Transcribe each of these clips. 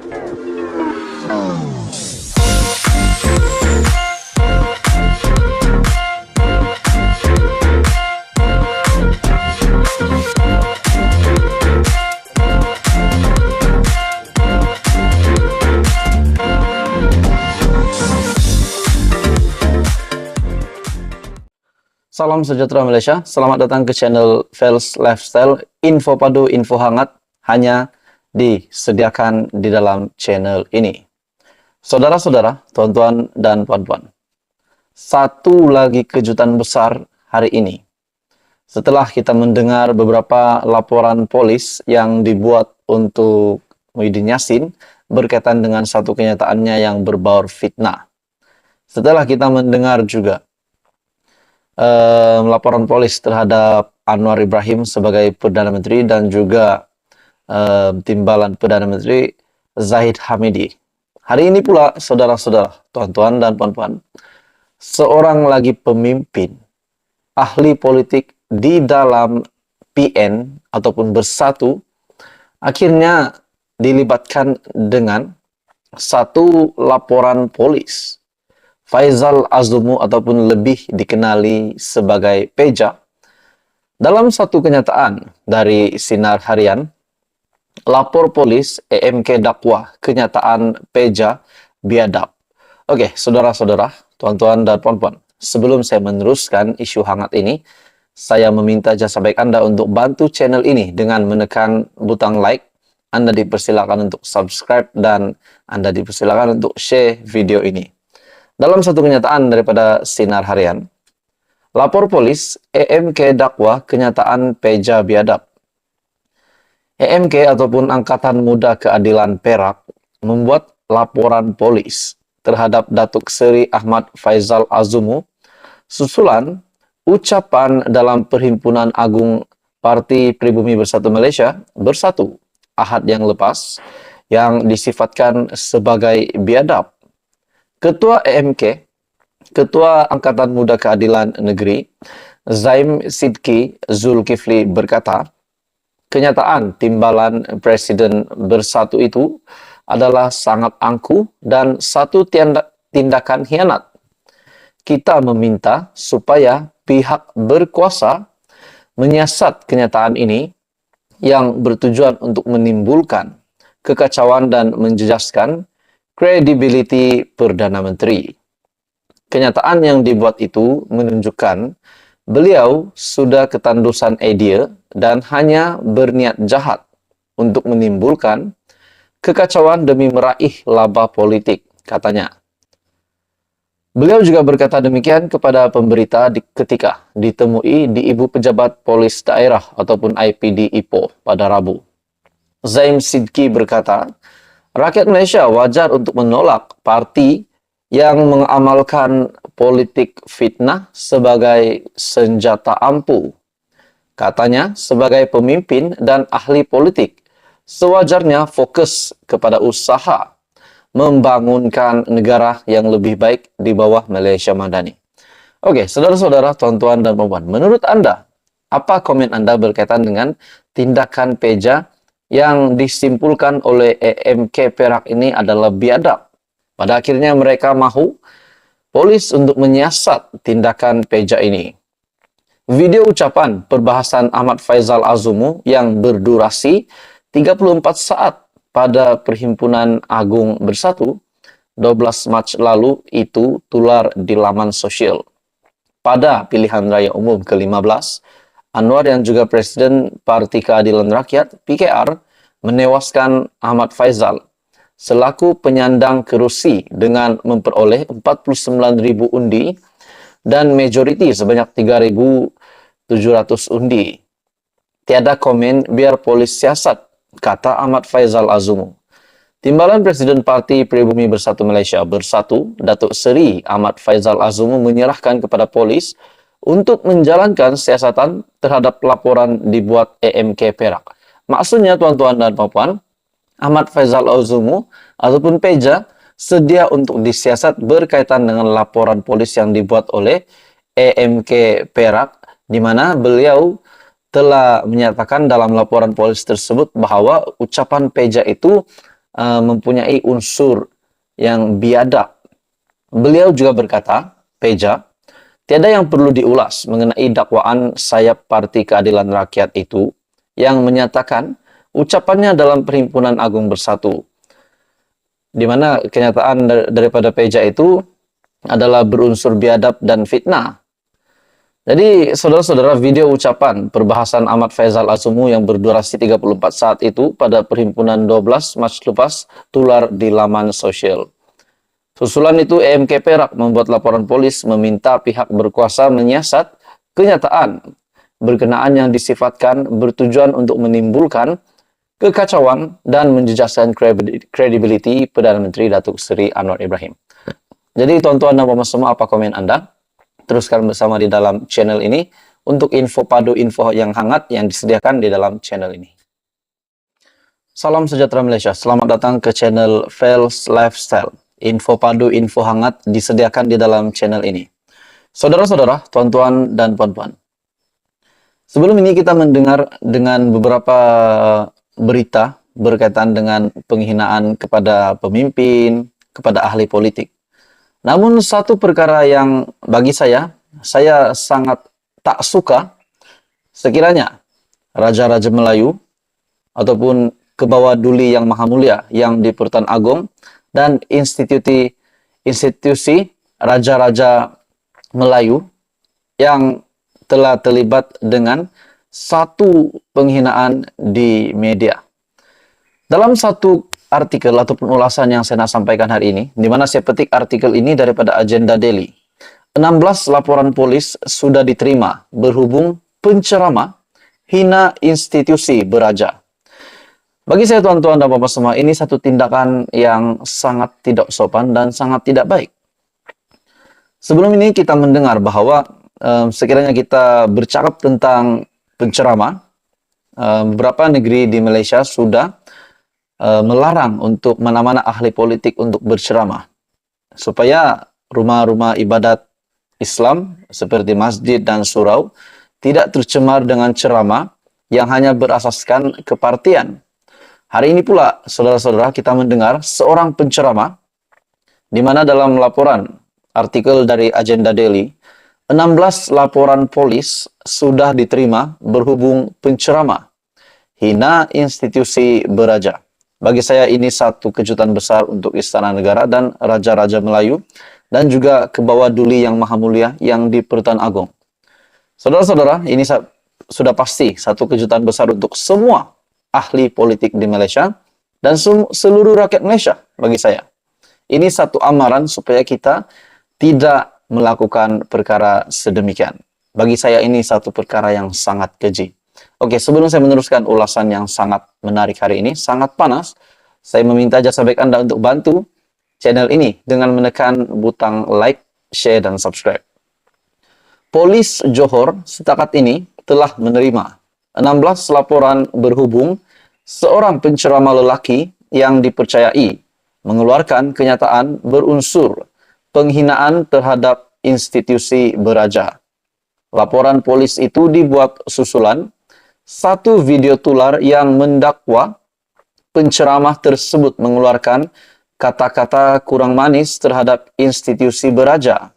Salam sejahtera Malaysia, selamat datang ke channel Fels Lifestyle. Info padu, info hangat hanya disediakan di dalam channel ini. Saudara-saudara, tuan-tuan dan puan-puan, satu lagi kejutan besar hari ini. Setelah kita mendengar beberapa laporan polis yang dibuat untuk Muhyiddin Yassin berkaitan dengan satu kenyataannya yang berbaur fitnah. Setelah kita mendengar juga laporan polis terhadap Anwar Ibrahim sebagai Perdana Menteri dan juga timbalan Perdana Menteri Zahid Hamidi. Hari ini pula, saudara-saudara, tuan-tuan dan puan-puan, seorang lagi pemimpin, ahli politik di dalam PN ataupun Bersatu, akhirnya dilibatkan dengan satu laporan polis. Faizal Azumu ataupun lebih dikenali sebagai Peja. Dalam satu kenyataan dari Sinar Harian, lapor polis EMK dakwah kenyataan Peja biadab. Oke, saudara-saudara, tuan-tuan dan puan-puan, sebelum saya meneruskan isu hangat ini, saya meminta jasa baik Anda untuk bantu channel ini dengan menekan butang like. Anda dipersilakan untuk subscribe dan Anda dipersilakan untuk share video ini. Dalam satu kenyataan daripada Sinar Harian, lapor polis EMK dakwah kenyataan Peja biadab. EMK ataupun Angkatan Muda Keadilan Perak membuat laporan polis terhadap Datuk Seri Ahmad Faizal Azumu susulan ucapan dalam Perhimpunan Agung Parti Pribumi Bersatu Malaysia Bersatu Ahad yang lepas yang disifatkan sebagai biadab. Ketua EMK, Ketua Angkatan Muda Keadilan Negeri, Zaim Sidki Zulkifli berkata, kenyataan timbalan Presiden Bersatu itu adalah sangat angkuh dan satu tindakan khianat. Kita meminta supaya pihak berkuasa menyiasat kenyataan ini yang bertujuan untuk menimbulkan kekacauan dan menjejaskan kredibiliti Perdana Menteri. Kenyataan yang dibuat itu menunjukkan beliau sudah ketandusan idea dan hanya berniat jahat untuk menimbulkan kekacauan demi meraih laba politik, katanya. Beliau juga berkata demikian kepada pemberita ketika ditemui di Ibu Pejabat Polis Daerah ataupun IPD Ipoh pada Rabu. Zaim Sidki berkata, rakyat Malaysia wajar untuk menolak parti yang mengamalkan politik fitnah sebagai senjata ampuh. Katanya, sebagai pemimpin dan ahli politik, sewajarnya fokus kepada usaha membangunkan negara yang lebih baik di bawah Malaysia Madani. Oke, saudara-saudara, tuan-tuan dan puan-puan, menurut Anda, apa komen Anda berkaitan dengan tindakan Peja yang disimpulkan oleh EMK Perak ini adalah biadab? Pada akhirnya mereka mahu polis untuk menyiasat tindakan Peja ini. Video ucapan perbahasan Ahmad Faizal Azumu yang berdurasi 34 saat pada Perhimpunan Agung Bersatu 12 Mac lalu itu tular di laman sosial. Pada pilihan raya umum ke-15, Anwar yang juga Presiden Parti Keadilan Rakyat PKR menewaskan Ahmad Faizal selaku penyandang kerusi dengan memperoleh 49.000 undi dan majoriti sebanyak 3.700 undi. Tiada komen biar polis siasat, kata Ahmad Faizal Azumu. Timbalan Presiden Parti Pribumi Bersatu Malaysia Bersatu, Datuk Seri Ahmad Faizal Azumu menyerahkan kepada polis untuk menjalankan siasatan terhadap laporan dibuat EMK Perak. Maksudnya, tuan-tuan dan puan-puan, Ahmad Faizal Azumu ataupun Peja sedia untuk disiasat berkaitan dengan laporan polis yang dibuat oleh EMK Perak, di mana beliau telah menyatakan dalam laporan polis tersebut bahawa ucapan Peja itu mempunyai unsur yang biadab. Beliau juga berkata, Peja, tiada yang perlu diulas mengenai dakwaan sayap Parti Keadilan Rakyat itu yang menyatakan ucapannya dalam Perhimpunan Agung Bersatu, di mana kenyataan daripada Peja itu adalah berunsur biadab dan fitnah. Jadi, saudara-saudara, video ucapan perbahasan Ahmad Faizal Asumu yang berdurasi 34 saat itu pada Perhimpunan 12 Mac lepas tular di laman sosial. Susulan itu, EMK Perak membuat laporan polis meminta pihak berkuasa menyiasat kenyataan berkenaan yang disifatkan bertujuan untuk menimbulkan kekacauan dan menjejaskan kredibiliti Perdana Menteri Datuk Seri Anwar Ibrahim. Jadi, tuan-tuan dan puan semua, apa komen Anda? Teruskan bersama di dalam channel ini untuk info padu info yang hangat yang disediakan di dalam channel ini. Salam sejahtera Malaysia, selamat datang ke channel Fels Lifestyle. Info padu info hangat disediakan di dalam channel ini. Saudara-saudara, tuan-tuan dan puan-puan. Sebelum ini kita mendengar dengan beberapa berita berkaitan dengan penghinaan kepada pemimpin, kepada ahli politik. Namun satu perkara yang bagi saya sangat tak suka sekiranya Raja-Raja Melayu ataupun Kebawah Duli Yang Maha Mulia yang di Pertuan Agong dan institusi Raja-Raja Melayu yang telah terlibat dengan satu penghinaan di media. Dalam satu artikel ataupun ulasan yang saya nak sampaikan hari ini, di mana saya petik artikel ini daripada Agenda Daily. 16 laporan polis sudah diterima berhubung penceramah hina institusi beraja. Bagi saya tuan-tuan dan bapak semua, ini satu tindakan yang sangat tidak sopan dan sangat tidak baik. Sebelum ini kita mendengar bahwa sekiranya kita bercakap tentang penceramah, beberapa negeri di Malaysia sudah melarang untuk mana-mana ahli politik untuk berceramah supaya rumah-rumah ibadat Islam seperti masjid dan surau tidak tercemar dengan ceramah yang hanya berasaskan kepartian. Hari ini pula, saudara-saudara, kita mendengar seorang penceramah di mana dalam laporan artikel dari Agenda Daily, 16 laporan polis sudah diterima berhubung penceramah hina institusi beraja. Bagi saya ini satu kejutan besar untuk Istana Negara dan Raja-Raja Melayu dan juga Kebawah Duli Yang Maha Mulia yang di Pertuan Agong. Saudara-saudara, ini sudah pasti satu kejutan besar untuk semua ahli politik di Malaysia dan seluruh rakyat Malaysia bagi saya. Ini satu amaran supaya kita tidak melakukan perkara sedemikian. Bagi saya ini satu perkara yang sangat keji. Oke, sebelum saya meneruskan ulasan yang sangat menarik hari ini, sangat panas, saya meminta jasa baik Anda untuk bantu channel ini dengan menekan butang like, share, dan subscribe. Polis Johor setakat ini telah menerima 16 laporan berhubung seorang penceramah lelaki yang dipercayai mengeluarkan kenyataan berunsur penghinaan terhadap institusi beraja. Laporan polis itu dibuat susulan satu video tular yang mendakwa penceramah tersebut mengeluarkan kata-kata kurang manis terhadap institusi beraja.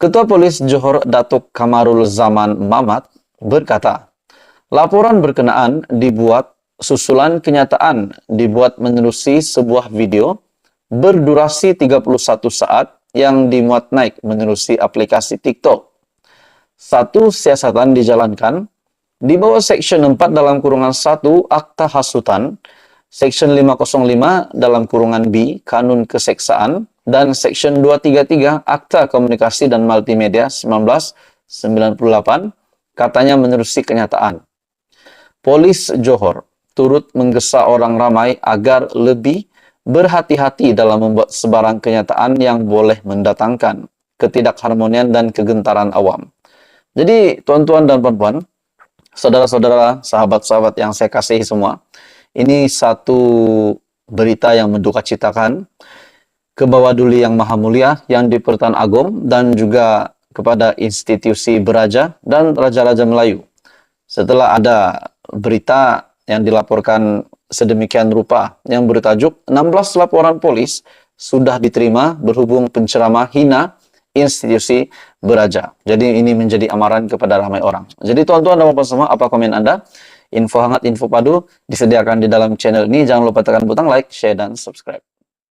Ketua Polis Johor Datuk Kamarul Zaman Mamat berkata, laporan berkenaan dibuat susulan kenyataan dibuat menerusi sebuah video berdurasi 31 saat yang dimuat naik menerusi aplikasi TikTok. Satu siasatan dijalankan di bawah Seksyen 4 dalam kurungan 1 Akta Hasutan, Seksyen 505 dalam kurungan B Kanun Keseksaan, dan Seksyen 233 Akta Komunikasi dan Multimedia 1998, katanya menerusi kenyataan. Polis Johor turut menggesa orang ramai agar lebih berhati-hati dalam membuat sebarang kenyataan yang boleh mendatangkan ketidakharmonian dan kegentaran awam. Jadi, tuan-tuan dan puan-puan, saudara-saudara, sahabat-sahabat yang saya kasihi semua, ini satu berita yang mendukacitakan Kebawah Duli Yang Maha Mulia yang di Pertuan Agong dan juga kepada institusi beraja dan Raja-Raja Melayu. Setelah ada berita yang dilaporkan sedemikian rupa yang bertajuk 16 laporan polis sudah diterima berhubung penceramah hina institusi beraja. Jadi ini menjadi amaran kepada ramai orang. Jadi tuan-tuan dan puan semua, apa komen Anda? Info hangat, info padu disediakan di dalam channel ini. Jangan lupa tekan butang like, share, dan subscribe.